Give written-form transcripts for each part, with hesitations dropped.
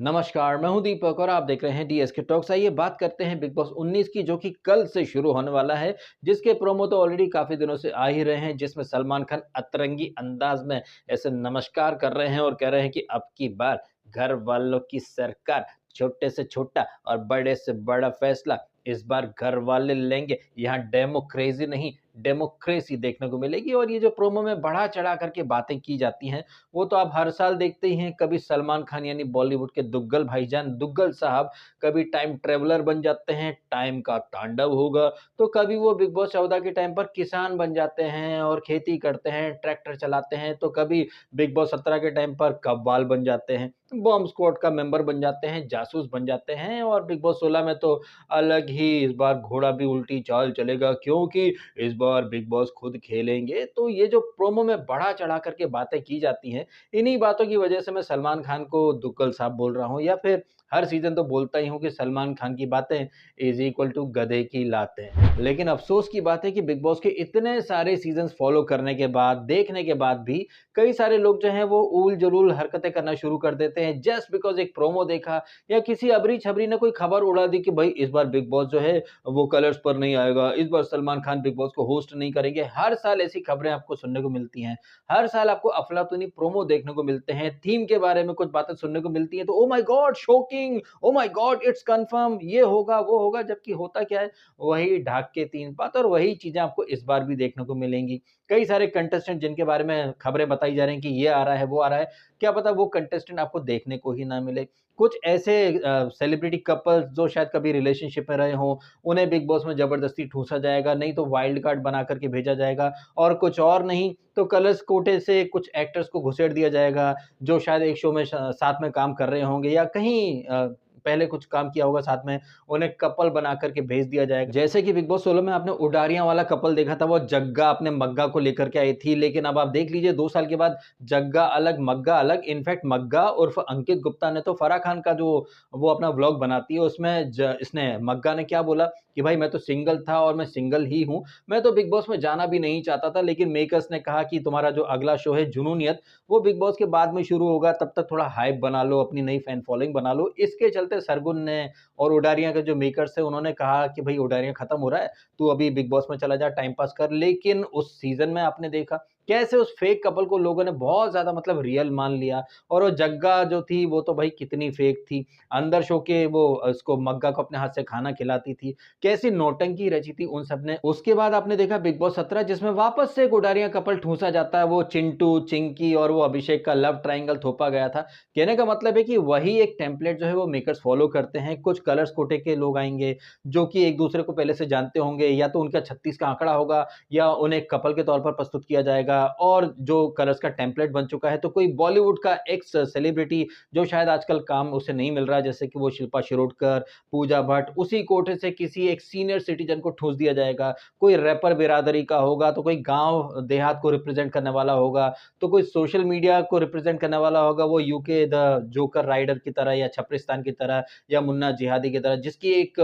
नमस्कार, मैं हूं दीपक और आप देख रहे हैं डीएसके टॉक्स। आइए बात करते हैं बिग बॉस 19 की, जो कि कल से शुरू होने वाला है, जिसके प्रोमो तो ऑलरेडी काफ़ी दिनों से आ ही रहे हैं, जिसमें सलमान खान अतरंगी अंदाज में ऐसे नमस्कार कर रहे हैं और कह रहे हैं कि अब की बार घर वालों की सरकार, छोटे से छोटा और बड़े से बड़ा फैसला इस बार घर वाले लेंगे। यहाँ डेमोक्रेसी नहीं, डेमोक्रेसी देखने को मिलेगी। और ये जो प्रोमो में बढ़ा चढ़ा करके बातें की जाती हैं, वो तो आप हर साल देखते ही हैं। कभी सलमान खान यानी बॉलीवुड के दुग्गल भाईजान दुग्गल साहब कभी टाइम ट्रैवलर बन जाते हैं, टाइम का तांडव होगा। तो कभी वो बिग बॉस 14 के टाइम पर किसान बन जाते हैं और खेती करते हैं, ट्रैक्टर चलाते हैं। तो कभी बिग बॉस 17 के टाइम पर कव्वाल बन जाते हैं, बॉम्ब स्क्वाड का मेंबर बन जाते हैं, जासूस बन जाते हैं। और बिग बॉस 16 में तो अलग ही इस बार घोड़ा भी उल्टी चाल चलेगा, क्योंकि इस बार बिग बॉस खुद खेलेंगे। तो ये जो प्रोमो में बढ़ा चढ़ा करके बातें की जाती हैं, इन्हीं बातों की वजह से मैं सलमान खान को दुग्गल साहब बोल रहा हूँ, या फिर हर सीज़न तो बोलता ही हूँ कि सलमान खान की बातें इज़ इक्वल टू गधे की लातें। लेकिन अफ़सोस की बात है कि बिग बॉस के इतने सारे सीज़न्स फ़ॉलो करने के बाद, देखने के बाद भी कई सारे लोग जो हैं वो ऊल-जलूल हरकतें करना शुरू कर देते हैं, जस्ट बिकॉज़ एक प्रोमो देखा या किसी अबरी-छबरी ने कोई खबर उड़ा दी कि भई इस बार बिग बॉस जो है वो कलर्स पर नहीं आएगा, इस बार सलमान खान बिग बॉस को होस्ट नहीं करेंगे। हर साल ऐसी खबरें आपको सुनने को मिलती हैं। हर साल आपको अफलातूनी प्रोमो देखने को मिलते हैं, थीम के बारे में कुछ बातें सुनने को मिलती हैं, तो oh my God shocking, oh my God it's confirm, ये होगा, वो होगा, जबकि होता क्या है, वही ढाक के तीन पात और वही चीज़ें आपको इस बार भी देखने को मिलेंगी। कई सारे कंटेस्टेंट जिनके बारे में खबरें बताई जा रही हैं कि ये आ रहा है, वो आ रहा है, क्या पता वो कंटेस्टेंट आपको देखने को ही ना मिले। कुछ ऐसे सेलिब्रिटी कपल्स जो शायद कभी रिलेशनशिप में रहे हों, उन्हें बिग बॉस में ज़बरदस्ती ठूँसा जाएगा, नहीं तो वाइल्ड कार्ड बना कर के भेजा जाएगा। और कुछ और नहीं तो कलर्स कोटे से कुछ एक्टर्स को घुसेड़ दिया जाएगा, जो शायद एक शो में साथ में काम कर रहे होंगे या कहीं पहले कुछ काम किया होगा साथ में, उन्हें कपल बना कर के भेज दिया जाएगा। जैसे कि बिग बॉस 16 में आपने उडारियाँ वाला कपल देखा था, वो जग्गा अपने मग्गा को लेकर के आई थी, लेकिन अब आप देख लीजिए 2 साल के बाद जग्गा अलग, मग्गा अलग। इनफैक्ट मग्गा उर्फ अंकित गुप्ता ने तो फराह खान का जो वो अपना व्लॉग बनाती है, उसमें इसने मग्गा ने क्या बोला कि भाई मैं तो सिंगल था और मैं सिंगल ही हूँ, मैं तो बिग बॉस में जाना भी नहीं चाहता था, लेकिन मेकर्स ने कहा कि तुम्हारा जो अगला शो है जुनूनियत, वो बिग बॉस के बाद में शुरू होगा, तब तक थोड़ा हाइप बना लो, अपनी नई फैन फॉलोइंग बना लो। इसके चलते सरगुन ने और उडारियां के जो मेकर्स थे, उन्होंने कहा कि भाई उडारियां खत्म हो रहा है, तू अभी बिग बॉस में चला जा, टाइम पास कर। लेकिन उस सीजन में आपने देखा कैसे उस फेक कपल को लोगों ने बहुत ज्यादा मतलब रियल मान लिया। और वो जग्गा जो थी वो तो भाई कितनी फेक थी, अंदर शो के वो उसको मग्गा को अपने हाथ से खाना खिलाती थी, कैसी नौटंकी रची थी उन सब ने। उसके बाद आपने देखा बिग बॉस 17, जिसमें वापस से एक उडारियां कपल ठूंसा जाता है, वो चिंटू, चिंकी और वो अभिषेक का लव ट्रायंगल थोपा गया था। कहने का मतलब है कि वही एक टेम्पलेट जो है वो मेकर्स फॉलो करते हैं। कुछ कलर्स कोटे के लोग आएंगे जो कि एक दूसरे को पहले से जानते होंगे, या तो उनका 36 का आंकड़ा होगा या उन्हें कपल के तौर पर प्रस्तुत किया जाएगा। और जो कलर्स का टेम्पलेट बन चुका है, तो कोई बॉलीवुड का एक्स सेलिब्रिटी जो शायद आजकल काम उसे नहीं मिल रहा है, जैसे कि वो शिल्पा शिरोडकर, पूजा भट्ट, उसी कोटे से किसी एक सीनियर सिटीजन को ठूस दिया जाएगा। कोई रैपर बिरादरी का होगा, तो कोई गांव देहात को रिप्रेजेंट करने वाला होगा, तो कोई सोशल मीडिया को रिप्रेजेंट करने वाला होगा, वो यूके द जोकर राइडर की तरह या छपरिस्तान की तरह या मुन्ना जिहादी की तरह, जिसकी एक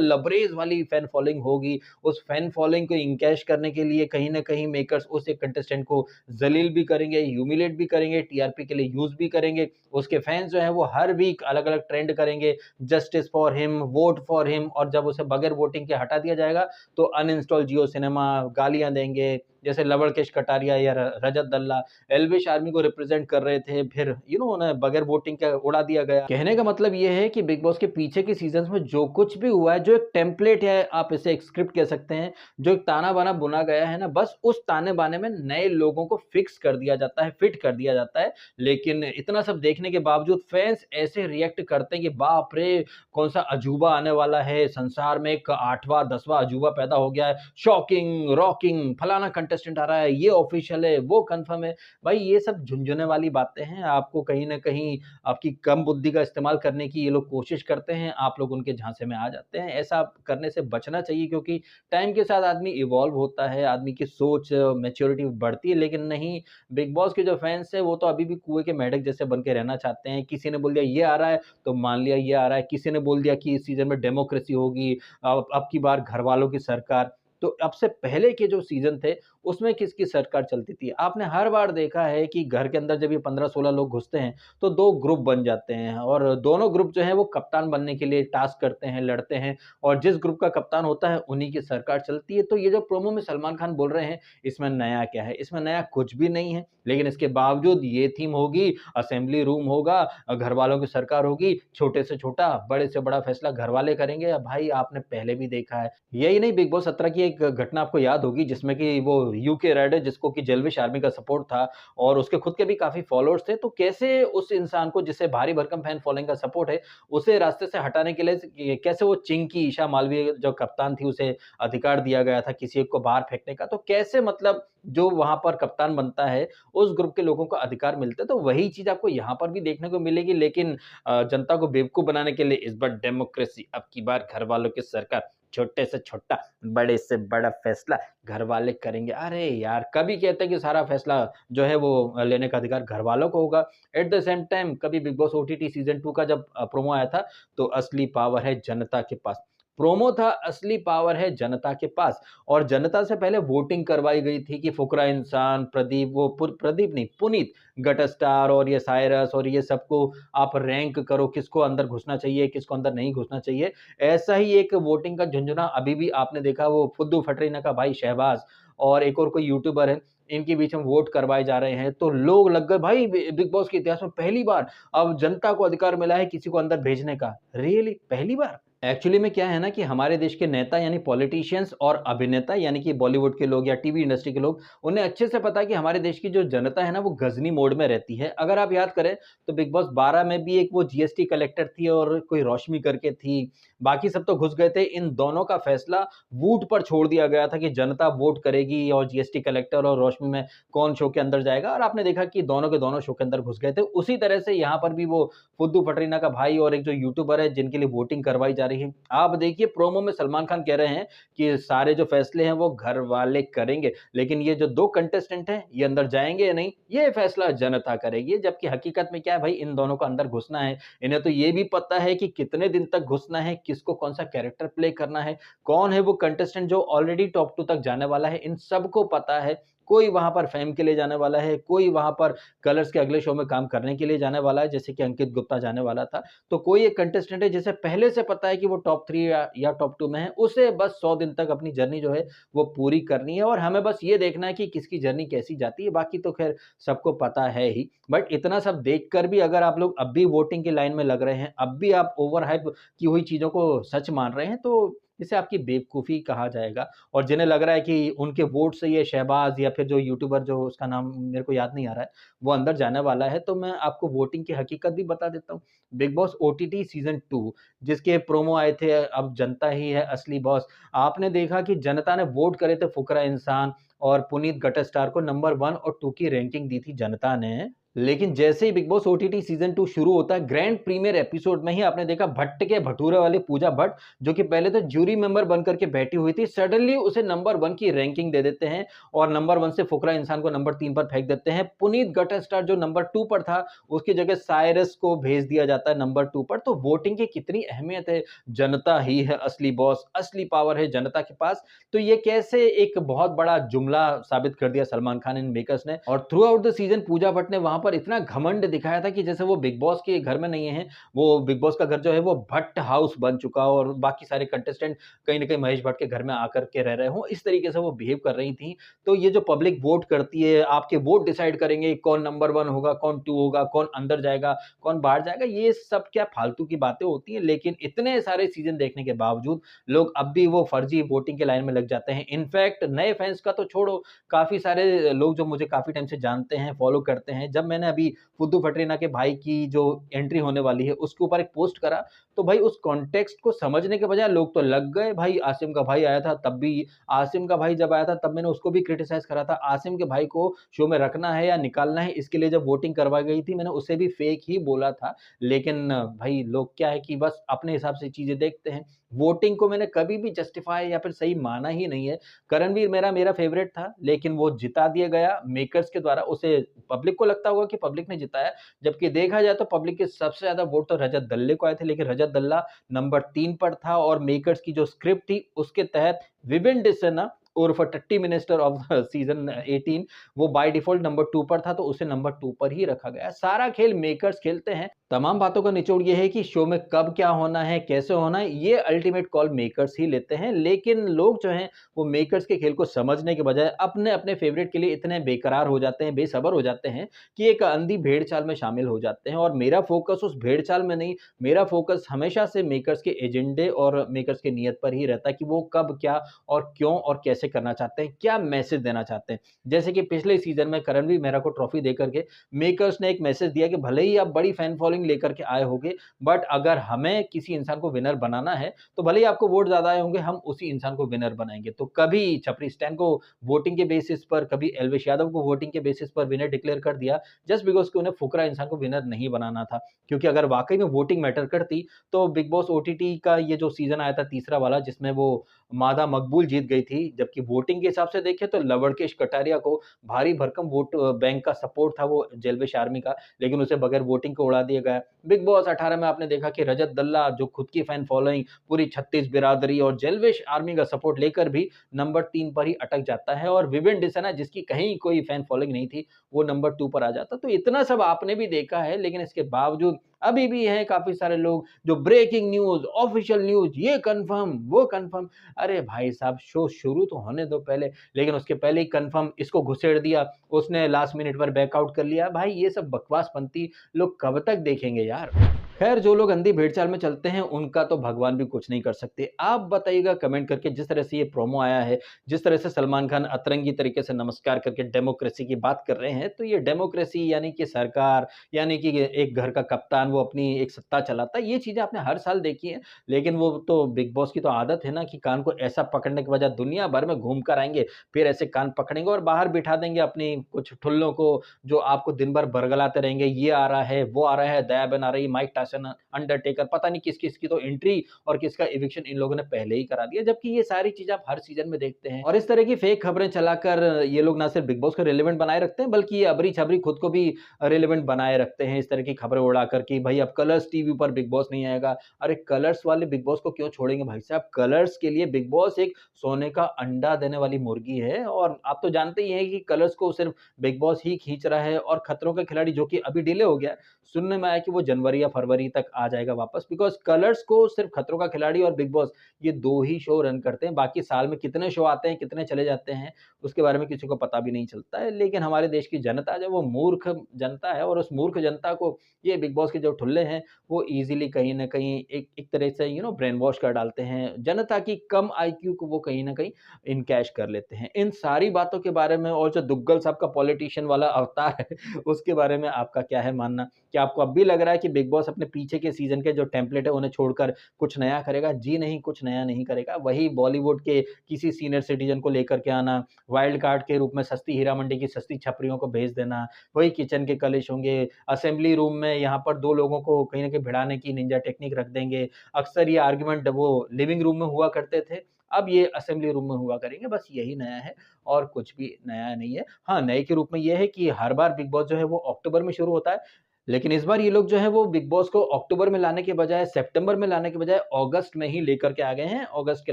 लबरेज वाली फैन फॉलोइंग होगी। उस फैन फॉलोइंग को इनकैश करने के लिए कहीं ना कहीं मेकर्स उस एक कंटेस्टेंट को जलील भी करेंगे, ह्यूमिलेट भी करेंगे, टीआरपी के लिए यूज भी करेंगे। उसके फैंस जो है वो हर वीक अलग अलग ट्रेंड करेंगे, justice for him, vote for him. और जब उसे बगैर वोटिंग के हटा दिया जाएगा तो अनइंस्टॉल जियो सिनेमा, गालियां देंगे, जैसे लवड़केश कटारिया या रजत दल्ला एल्विश आर्मी को रिप्रेजेंट कर रहे थे, फिर उन्हें बगैर वोटिंग के उड़ा दिया गया। कहने का मतलब ये है कि बिग बॉस के पीछे की सीजन्स में जो कुछ भी हुआ है, जो एक टेम्पलेट है, आप इसे एक स्क्रिप्ट कह सकते हैं, जो एक ताना बाना बुना गया है ना, बस उस ताने बाने में नए लोगों को फिक्स कर दिया जाता है, फिट कर दिया जाता है। लेकिन इतना सब देखने के बावजूद फैंस ऐसे रिएक्ट करते हैं कि बाप रे, कौन सा अजूबा आने वाला है, संसार में एक 8वां 10वां अजूबा पैदा हो गया है, शॉकिंग रॉकिंग फलाना कंटेस्टेंट आ रहा है, ये ऑफिशियल है, वो कंफर्म है। भाई ये सब झुंझुने वाली बातें हैं। आपको कहीं ना कहीं आपकी कम बुद्धि का इस्तेमाल करने की ये लोग कोशिश करते हैं, आप लोग उनके झांसे में आ जाते हैं। ऐसा करने से बचना चाहिए, क्योंकि टाइम के साथ आदमी इवॉल्व होता है, आदमी की सोच मैच्योरिटी बढ़ती है। लेकिन नहीं, बिग बॉस के जो फैंस है वो तो अभी भी कुएं के मेंढक जैसे बन के रहना चाहते हैं। किसी ने बोल दिया ये आ रहा है तो मान लिया ये आ रहा है, किसी ने बोल दिया कि इस सीजन में डेमोक्रेसी होगी, अब की बार घर वालों की सरकार। तो अब से पहले के जो सीजन थे उसमें किसकी सरकार चलती थी? आपने हर बार देखा है कि घर के अंदर जब ये 15-16 लोग घुसते हैं, तो 2 ग्रुप बन जाते हैं और दोनों ग्रुप जो है वो कप्तान बनने के लिए टास्क करते हैं, लड़ते हैं और जिस ग्रुप का कप्तान होता है, उन्हीं की सरकार चलती है। तो ये जो प्रोमो में सलमान खान बोल रहे हैं, इसमें नया क्या है? इसमें नया कुछ भी नहीं है, लेकिन इसके बावजूद ये थीम होगी, असेंबली रूम होगा, घरवालों की सरकार होगी, छोटे से छोटा, बड़े से बड़ा फैसला घरवाले करेंगे। भाई आपने पहले भी देखा है। यही नहीं, बिग बॉस 17 की एक घटना आपको याद होगी जिसमें कि वो यूके रेड जिसको कि जेलविश आर्मी का सपोर्ट था और उसके खुद के भी काफ़ी फॉलोअर्स थे, तो कैसे उस इंसान को जिसे भारी भरकम फैन फॉलोइंग का सपोर्ट है, उसे रास्ते से हटाने के लिए कैसे वो चिंकी ईशा मालवीय जो कप्तान थी उसे अधिकार दिया गया था किसी एक को बाहर फेंकने का, तो कैसे मतलब जो वहाँ पर कप्तान बनता है, उस ग्रुप के लोगों को अधिकार मिलते हैं, तो वही चीज़ आपको यहाँ पर भी देखने को मिलेगी लेकिन जनता को बेवकूफ़ बनाने के लिए इस बार डेमोक्रेसी, अब की बार घरवालों की सरकार, छोटे से छोटा, बड़े से बड़ा फैसला घरवाले करेंगे। अरे यार! कभी कहते हैं कि सारा फैसला जो है वो लेने का अधिकार घरवालों को होगा। एट द सेम टाइम कभी बिग बॉस ओटीटी सीज़न 2 का जब प्रोमो आया था, तो असली पावर है जनता के पास। प्रोमो था असली पावर है जनता के पास और जनता से पहले वोटिंग करवाई गई थी कि फुकरा इंसान, प्रदीप वो प्रदीप नहीं, पुनीत, गट स्टार और ये साइरस और ये सबको आप रैंक करो, किसको अंदर घुसना चाहिए, किसको अंदर नहीं घुसना चाहिए। ऐसा ही एक वोटिंग का झुंझुना अभी भी आपने देखा वो फुद्दू फटरीना का भाई शहबाज और एक और कोई यूट्यूबर है, इनके बीच में वोट करवाए जा रहे हैं, तो लोग लग गए भाई बिग बॉस के इतिहास में पहली बार अब जनता को अधिकार मिला है किसी को अंदर भेजने का। रियली पहली बार? एक्चुअली में क्या है ना कि हमारे देश के नेता यानी पॉलिटिशियंस और अभिनेता यानी कि बॉलीवुड के लोग या टीवी इंडस्ट्री के लोग, उन्हें अच्छे से पता है कि हमारे देश की जो जनता है ना वो गजनी मोड में रहती है। अगर आप याद करें तो बिग बॉस 12 में भी एक वो जीएसटी कलेक्टर थी और कोई रोशनी करके थी, बाकी सब तो घुस गए थे। इन दोनों का फैसला वोट पर छोड़ दिया गया था कि जनता वोट करेगी और जीएसटी कलेक्टर और रोशनी में कौन शो के अंदर जाएगा और आपने देखा कि दोनों के दोनों शो के अंदर घुस गए थे। उसी तरह से यहाँ पर भी वो फुद्दू फटरीना का भाई और एक जो यूट्यूबर है जिनके लिए वोटिंग करवाई जा रही है। आप देखिए प्रोमो में सलमान खान कह रहे हैं कि सारे जो फैसले हैं वो घर वाले करेंगे, लेकिन ये जो 2 कंटेस्टेंट हैं ये अंदर जाएँगे या नहीं, ये फैसला जनता करेगी। जबकि हकीकत में क्या है भाई इन दोनों को अंदर घुसना है। इन्हें तो ये भी पता है कि कितने दिन तक घुसना है, किसको कौन-सा कैरेक्टर प्ले करना है, कौन है वो कंटेस्टेंट जो ऑलरेडी टॉप 2 तक जाने वाला है, इन सबको पता है। कोई वहाँ पर फेम के लिए जाने वाला है, कोई वहाँ पर कलर्स के अगले शो में काम करने के लिए जाने वाला है, जैसे कि अंकित गुप्ता जाने वाला था। तो कोई एक कंटेस्टेंट है जिसे पहले से पता है कि वो टॉप 3 या टॉप 2 में है, उसे बस 100 दिन तक अपनी जर्नी जो है वो पूरी करनी है और हमें बस ये देखना है कि किसकी जर्नी कैसी जाती है, बाकी तो ख़ैर सबको पता है ही। बट इतना सब देखकर भी अगर आप लोग अब भी वोटिंग की लाइन में लग रहे हैं, अब भी आप ओवर हाइप की हुई चीज़ों को सच मान रहे हैं, तो इसे आपकी बेवकूफ़ी कहा जाएगा। और जिन्हें लग रहा है कि उनके वोट से ये शहबाज़ या फिर जो यूट्यूबर जो उसका नाम मेरे को याद नहीं आ रहा है, वो अंदर जाने वाला है, तो मैं आपको वोटिंग की हकीकत भी बता देता हूँ। बिग बॉस ओटीटी सीज़न 2 जिसके प्रोमो आए थे अब जनता ही है असली बॉस। आपने देखा कि जनता ने वोट करे थे फुकरा इंसान और पुनीत गटस्टार को नंबर 1 और 2 की रैंकिंग दी थी जनता ने। लेकिन जैसे ही बिग बॉस ओटीटी सीज़न 2 शुरू होता है, ग्रैंड प्रीमियर एपिसोड में ही आपने देखा भट्ट के भटूरे वाली पूजा भट्ट जो कि पहले तो जूरी मेंबर बन कर के बैठी हुई थी, सडनली उसे नंबर 1 की रैंकिंग दे देते हैं और नंबर 1 से फुकरा इंसान को नंबर 3 पर फेंक देते हैं। पुनीत गटस्टार जो नंबर 2 पर था, उसकी जगह साइरस को भेज दिया जाता है नंबर 2 पर। तो वोटिंग की कितनी अहमियत है, जनता ही है असली बॉस, असली पावर है जनता के पास। तो ये कैसे एक बहुत बड़ा जुमला साबित कर दिया सलमान खान इन मेकर्स ने और through out the season Pooja Bhatt ने वहाँ पर इतना घमंड दिखाया था कि जैसे वो बिग बॉस के घर में नहीं है, वो बिग बॉस का घर जो है वो भट्ट हाउस बन चुका और बाकी सारे कंटेस्टेंट कहीं न कहीं महेश भट्ट के घर में आकर के रह रहे हों, इस तरीके से वो बिहेव कर रही थी। तो ये जो पब्लिक वोट करती है, आपके वोट डिसाइड करेंगे कौन नंबर 1 होगा, कौन 2 होगा, कौन अंदर जाएगा, कौन बाहर जाएगा, ये सब क्या फालतू की बातें होती हैं। लेकिन इतने सारे सीज़न देखने के बावजूद लोग अब भी वो फर्जी वोटिंग के लाइन में लग जाते हैं। इनफैक्ट नए फैन्स का तो छोड़ो, काफ़ी सारे लोग जो मुझे काफ़ी टाइम से जानते हैं, फॉलो करते हैं, जब मैंने अभी फुद्दू फटरीना के भाई की जो एंट्री होने वाली है, उसके ऊपर एक पोस्ट करा, तो भाई उस कॉन्टेक्स्ट को समझने के बजाय लोग तो लग गए भाई आसिम का भाई आया था तब भी आसिम का भाई जब आया था तब मैंने उसको भी क्रिटिसाइज़ करा था। आसिम के भाई को शो में रखना है या निकालना है इसके लिए जब वोटिंग करवाई गई थी मैंने उसे भी फेक ही बोला था। लेकिन भाई लोग क्या है कि बस अपने हिसाब से चीज़ें देखते हैं। वोटिंग को मैंने कभी भी जस्टिफाई या फिर सही माना ही नहीं है। करणवीर मेरा फ़ेवरेट था, लेकिन वो जिता दिया गया मेकर्स के द्वारा। उसे पब्लिक को लगता होगा कि पब्लिक ने जिताया, जबकि देखा जाए तो पब्लिक के सबसे ज़्यादा वोट तो रजत दल्ले को आए थे, लेकिन रजत दल्ला नंबर 3 पर था और मेकर्स की जो स्क्रिप्ट थी, उसके तहत विविन डिसन उर्फ टट्टी मिनिस्टर ऑफ सीजन 18 वो बाय डिफ़ॉल्ट नंबर 2 पर था, तो उसे नंबर 2 पर ही रखा गया। सारा खेल मेकर्स खेलते हैं। तमाम बातों का निचोड़ ये है कि शो में कब क्या होना है, कैसे होना है, ये अल्टीमेट कॉल मेकर्स ही लेते हैं। लेकिन लोग जो हैं, वो मेकर्स के खेल को समझने के बजाय अपने-अपने फ़ेवरेट के लिए इतने बेकरार हो जाते हैं, बेसब्र हो जाते हैं कि एक अंधी भेड़-चाल में शामिल हो जाते हैं। और मेरा फ़ोकस उस भेड़-चाल में नहीं, मेरा फ़ोकस हमेशा से मेकर्स के एजेंडे और मेकर्स की नीयत पर ही रहता है कि वो कब, क्या और क्यों और कैसे करना चाहते हैं, क्या मैसेज देना चाहते हैं। जैसे कि पिछले सीज़न में करणवीर मेहरा को ट्रॉफ़ी दे कर के मेकर्स ने एक मैसेज दिया कि भले ही आप बड़ी फैन फॉलोइंग लेकर के आए होंगे, बट अगर हमें किसी इंसान को विनर बनाना है, तो भले ही आपको वोट ज़्यादा आए होंगे, हम उसी इंसान को विनर बनाएँगे। तो कभी छपरी स्टैन को वोटिंग के बेसिस पर, कभी एल्विश यादव को वोटिंग के बेसिस पर विनर डिक्लेयर कर दिया, जस्ट बिकॉज़ कि उन्हें फुकरा इंसान को विनर नहीं बनाना था। क्योंकि अगर वाक़ई में वोटिंग मैटर करती, तो बिग बॉस ओटीटी का ये जो सीज़न आया था तीसरा वाला, जिसमें वो मादा मकबूल जीत गई थी, जबकि वोटिंग के हिसाब से देखें तो लवड़केश कटारिया को भारी भरकम वोट बैंक का सपोर्ट था वो जेलविश आर्मी का, लेकिन उसे बगैर वोटिंग के उड़ा दिया गया। बिग बॉस 18 में आपने देखा कि रजत दल्ला जो खुद की फैन फॉलोइंग, पूरी 36 बिरादरी और जेलविश आर्मी का सपोर्ट लेकर भी नंबर 3 पर ही अटक जाता है, और विवेन डिसना जिसकी कहीं कोई फैन फॉलोइंग नहीं थी, वो नंबर 2 पर आ जाता। तो इतना सब आपने भी देखा है, लेकिन इसके बावजूद अभी भी हैं काफ़ी सारे लोग जो ब्रेकिंग न्यूज़, ऑफ़िशियल न्यूज़, ये कन्फर्म, वो कन्फर्म। अरे भाई साहब, शो शुरू तो होने दो पहले, लेकिन उसके पहले ही कन्फर्म इसको घुसेड़ दिया, उसने लास्ट मिनट पर बैकआउट कर लिया। भाई ये सब बकवासपंती लोग कब तक देखेंगे यार? खैर, जो लोग अंधी भेड़-चाल में चलते हैं, उनका तो भगवान भी कुछ नहीं कर सकते। आप बताइएगा कमेंट करके, जिस तरह से ये प्रोमो आया है, जिस तरह से सलमान खान अतरंगी तरीके से नमस्कार करके डेमोक्रेसी की बात कर रहे हैं, तो ये डेमोक्रेसी यानी कि सरकार, यानी कि एक घर का कप्तान वो अपनी एक सत्ता चलाता है, ये चीज़ें आपने हर साल देखी हैं। लेकिन वो तो बिग बॉस की तो आदत है ना कि कान को ऐसा पकड़ने के बजाय दुनिया भर में घूम कर आएँगे, फिर ऐसे कान पकड़ेंगे और बाहर बिठा देंगे अपनी कुछ ठुल्लों को, जो आपको दिन भर बरगलाते रहेंगे, ये आ रहा है, वो आ रहा है, दया बहन आ रही है, माइक टायसन, अंडरटेकर, पता नहीं किस-किस की तो एंट्री और किसका इविक्शन इन लोगों ने पहले ही करा दिया, जबकि ये सारी चीज़ आप हर सीज़न में देखते हैं। और इस तरह की फेक खबरें चलाकर ये लोग ना सिर्फ बिग बॉस को रिलेवेंट बनाए रखते हैं, बल्कि ये अबरी-छबरी खुद को भी रिलेवेंट बनाए रखते हैं, इस तरह की खबरें उड़ाकर कि भई अब कलर्स टीवी पर बिग बॉस नहीं आएगा। अरे कलर्स वाले बिग बॉस को क्यों छोड़ेंगे भाई साहब? कलर्स के लिए बिग बॉस एक सोने का अंडा देने वाली मुर्गी है, और आप तो जानते ही हैं कि कलर्स को सिर्फ बिग बॉस ही खींच रहा है, और खतरों के खिलाड़ी जो कि अभी डिले हो गया है, सुनने में आया कि वो जनवरी या फरवरी तक आ जाएगा वापस, बिकॉज़ कलर्स को सिर्फ खतरों का खिलाड़ी और बिग बॉस, ये 2 ही शो रन करते हैं। बाकी साल में कितने शो आते हैं, कितने चले जाते हैं, उसके बारे में किसी को पता भी नहीं चलता है। लेकिन हमारे देश की जनता जो वो मूर्ख जनता है, और उस मूर्ख जनता को ये बिग बॉस के जो ठुल्ले हैं, वो ईज़िली कहीं न कहीं एक एक तरह से ब्रेन वॉश कर डालते हैं। जनता की कम आईक्यू को वो कहीं न कहीं इनकैश कर लेते हैं। इन सारी बातों के बारे में, और जो दुग्गल साहब का पॉलिटिशियन वाला अवतार है, उसके बारे में आपका क्या है मानना? क्या आपको अब भी लग रहा है कि बिग बॉस अपने पीछे के सीज़न के जो टेम्पलेट है, उन्हें छोड़कर कुछ नया करेगा? जी नहीं, कुछ नया नहीं करेगा। वही बॉलीवुड के किसी सीनियर सिटीज़न को लेकर के आना, वाइल्ड कार्ड के रूप में सस्ती हीरा मंडी की सस्ती छपरियों को भेज देना, वही किचन के कलेश होंगे, असेंबली रूम में यहाँ पर 2 लोगों को कहीं न कहीं भिड़ाने की निंजा टेक्निक रख देंगे। अक्सर ये आर्गुमेंट वो लिविंग रूम में हुआ करते थे, अब ये असेंबली रूम में हुआ करेंगे, बस यही नया है, और कुछ भी नया नहीं है। हाँ, नए के रूप में ये है कि हर बार बिग बॉस जो है वो अक्टूबर में शुरू होता है, लेकिन इस बार ये लोग जो हैं वो बिग बॉस को अक्टूबर में लाने के बजाय, सितंबर में लाने के बजाय अगस्त में ही लेकर के आ गए हैं, अगस्त के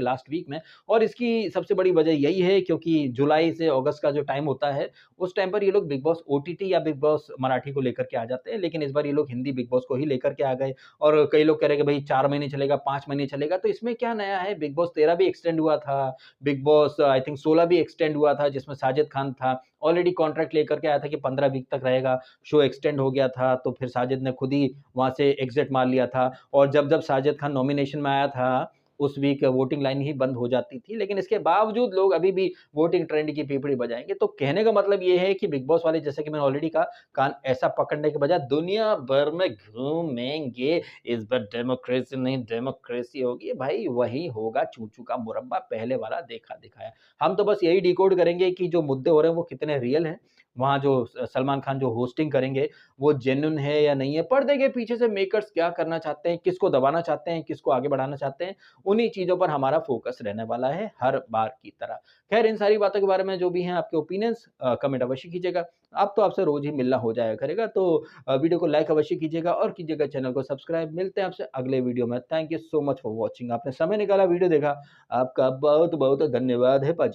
लास्ट वीक में। और इसकी सबसे बड़ी वजह यही है क्योंकि जुलाई से अगस्त का जो टाइम होता है, उस टाइम पर ये लोग बिग बॉस ओटीटी या बिग बॉस मराठी को लेकर के आ जाते हैं, लेकिन इस बार ये लोग हिंदी बिग बॉस को ही लेकर के आ गए। और कई लोग कह रहे हैं कि भई 4 महीने चलेगा, 5 महीने चलेगा, तो इसमें क्या नया है? बिग बॉस 13 भी एक्सटेंड हुआ था, बिग बॉस आई थिंक 16 भी एक्सटेंड हुआ था, जिसमें साजिद खान था। ऑलरेडी कॉन्ट्रैक्ट लेकर के आया था कि 15 वीक तक रहेगा, शो एक्सटेंड हो गया था, तो फिर साजिद ने खुद ही वहाँ से एग्ज़िट मार लिया था। और जब-जब साजिद खान नॉमिनेशन में आया था, उस वीक वोटिंग लाइन ही बंद हो जाती थी, लेकिन इसके बावजूद लोग अभी भी वोटिंग ट्रेंड की पीपड़ी बजाएँगे। तो कहने का मतलब ये है कि बिग बॉस वाले, जैसे कि मैंने ऑलरेडी कहा, कान ऐसा पकड़ने के बजाय दुनिया भर में घूमेंगे। इस बार डेमोक्रेसी नहीं डेमोक्रेसी होगी। भाई वही होगा चूचू का मुरब्बा, पहले वाला देखा-दिखाया। हम तो बस यही डिकोड करेंगे कि जो मुद्दे हो रहे हैं वो कितने रियल हैं। वहाँ जो सलमान खान जो होस्टिंग करेंगे, वो जेन्युइन है या नहीं है। पर्दे के पीछे से मेकर्स क्या करना चाहते हैं, किसको दबाना चाहते हैं, किसको आगे बढ़ाना चाहते हैं, उन्हीं चीज़ों पर हमारा फ़ोकस रहने वाला है, हर बार की तरह। ख़ैर, इन सारी बातों के बारे में जो भी हैं आपके ओपिनियंस, कमेंट अवश्य कीजिएगा। अब तो आपसे रोज़ ही मिलना हो जाया करेगा, तो वीडियो को लाइक अवश्य कीजिएगा और कीजिएगा चैनल को सब्सक्राइब। मिलते हैं आपसे अगले वीडियो में। Thank you so much for watching. आपने समय निकाला, वीडियो देखा, आपका बहुत-बहुत धन्यवाद है पाजी।